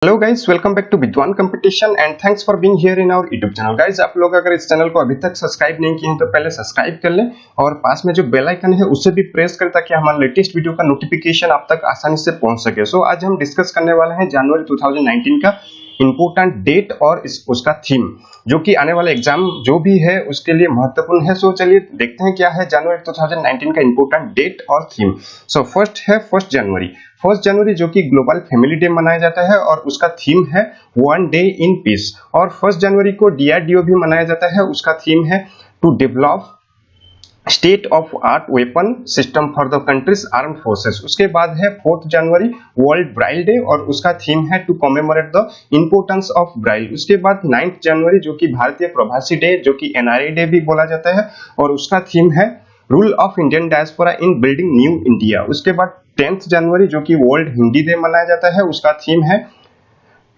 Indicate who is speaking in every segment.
Speaker 1: Hello guys, welcome back to Vidvan competition and thanks for being here in our YouTube channel. Guys, आप लोग अगर इस channel को अभी तक सब्सक्राइब नहीं किए हैं तो पहले सब्सक्राइब कर लें और पास में जो बेल आइकन है उसे भी प्रेस करें ताकि हमारे लेटेस्ट वीडियो का नोटिफिकेशन आप तक आसानी से पहुंच सके। सो आज हम डिस्कस करने वाले हैं जनवरी 2019 का इंपोर्टेंट डेट और उसका थीम, जो कि आने वाला एग्जाम जो भी है उसके लिए महत्वपूर्ण है। सो चलिए देखते हैं क्या है जनवरी 2019 का इंपोर्टेंट डेट और थीम। सो फर्स्ट है 1 जनवरी जो कि ग्लोबल फैमिली डे मनाया जाता है और उसका थीम है वन डे इन पीस। और 1 जनवरी को DRDO भी मनाया जाता है, उसका थीम है to develop state of art weapon system for the country's armed forces. उसके बाद है 4 जनवरी वर्ल्ड ब्राइल डे और उसका थीम है to commemorate the importance of Braille. उसके बाद 9 जनवरी जो कि भारतीय प्रवासी डे जो कि NRI डे भी बोला जाता है और उसका थीम है rule of Indian diaspora in building new India. उसके बाद 10 जनवरी जो कि वर्ल्ड हिंदी डे मनाया जाता है, उसका थीम है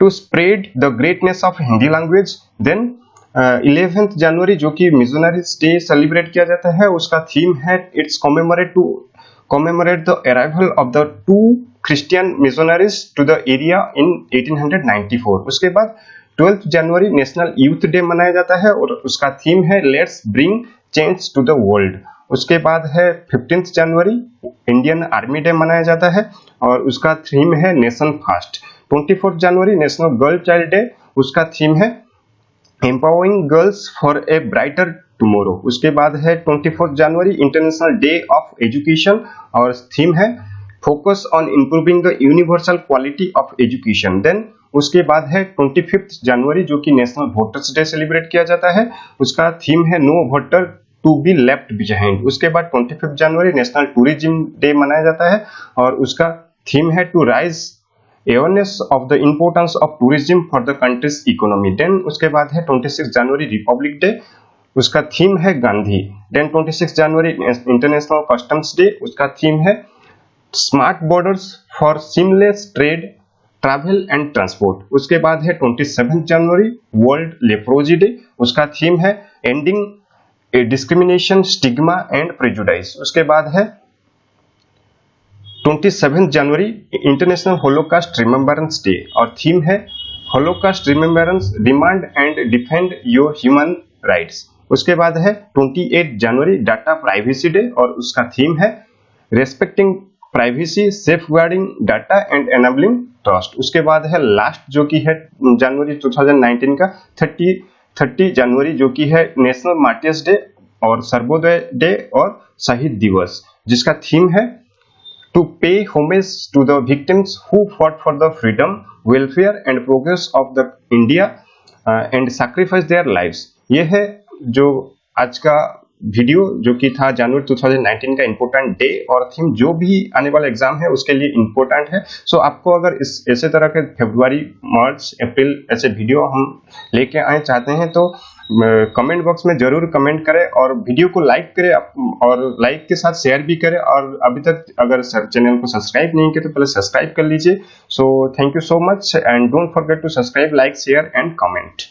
Speaker 1: to spread the greatness of Hindi language. Then 11th जनवरी जो कि मिशनरीज डे सेलिब्रेट किया जाता है, उसका थीम है it's commemorate the arrival of the 2 Christian missionaries to the area in 1894। उसके बाद 12th जनवरी नेशनल यूथ डे मनाया जाता है और उसका थीम है let's bring change to the world. उसके बाद है 15th जनवरी इंडियन आर्मी डे मनाया जाता है और उसका थीम है नेशन फर्स्ट। 24th जनवरी नेशनल गर्ल चाइल्ड डे, उसका थीम है empowering girls for a brighter tomorrow. उसके बाद है 24th जनवरी इंटरनेशनल डे ऑफ एजुकेशन और थीम है focus on improving the universal quality of education. Then उसके बाद है 25th जनवरी जो कि नेशनल वोटर्स डे सेलिब्रेट किया जाता है, उसका थीम है no voter to be left behind. उसके बाद 25th जनवरी नेशनल टूरिज्म डे मनाया जाता है और उसका थीम है to raise awareness of the importance of tourism for the country's economy। Then उसके बाद है 26 जनवरी रिपब्लिक डे, उसका थीम है गांधी। देन 26 जनवरी इंटरनेशनल कस्टम्स डे, उसका थीम है smart borders for seamless trade travel and transport. उसके बाद है 27 जनवरी वर्ल्ड लेप्रोजी डे, उसका थीम है ending discrimination stigma and prejudice. उसके बाद है 27 जनवरी इंटरनेशनल होलोकास्ट रिमेम्बरेंस डे और थीम है Holocaust remembrance demand and defend your human rights. उसके बाद है 28 जनवरी डाटा प्राइवेसी डे और उसका थीम है respecting privacy safeguarding data and enabling trust. उसके बाद है लास्ट जो कि है जनवरी 2019 का 30 जनवरी जो कि है नेशनल मार्टियर्स डे और सर्वोदय डे और शहीद दिवस, जिसका थीम है to pay homage to the victims who fought for the freedom, welfare and progress of the India and sacrificed their lives। ये है जो आज का वीडियो जो कि था जनवरी 2019 का इंपोर्टेंट डे और थीम, जो भी आने वाला एग्जाम है उसके लिए इंपोर्टेंट है। सो आपको अगर इस ऐसे तरह के फरवरी, मार्च, अप्रैल ऐसे वीडियो हम लेके आए चाहते हैं तो कमेंट बॉक्स में जरूर कमेंट करें और वीडियो को लाइक करें और लाइक के साथ शेयर भी करें। और अभी तक अगर चैनल को सब्सक्राइब नहीं किया तो पहले सब्सक्राइब कर लीजिए। So thank you so much and don't forget to subscribe, like, share and comment.